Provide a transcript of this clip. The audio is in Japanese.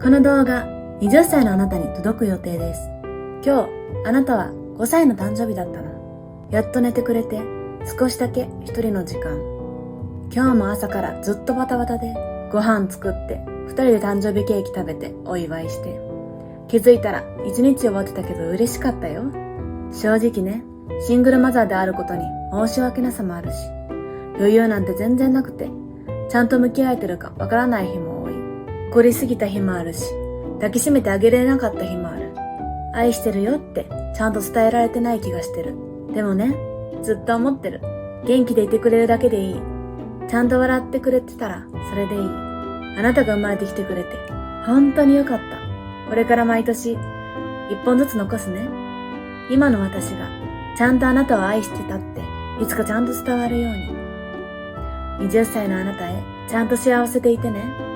この動画、20歳のあなたに届く予定です。今日、あなたは5歳の誕生日だったの。やっと寝てくれて、少しだけ一人の時間。今日も朝からずっとバタバタで、ご飯作って、2人で誕生日ケーキ食べてお祝いして。気づいたら1日終わってたけど嬉しかったよ。正直ね、シングルマザーであることに申し訳なさもあるし、余裕なんて全然なくて、ちゃんと向き合えてるかわからない日も多い。怒りすぎた日もあるし、抱きしめてあげれなかった日もある。愛してるよってちゃんと伝えられてない気がしてる。でもね、ずっと思ってる。元気でいてくれるだけでいい。ちゃんと笑ってくれてたらそれでいい。あなたが生まれてきてくれて本当によかった。これから毎年1本ずつ残すね。今の私がちゃんとあなたを愛してたっていつかちゃんと伝わるように。20歳のあなたへちゃんと幸せでいてね。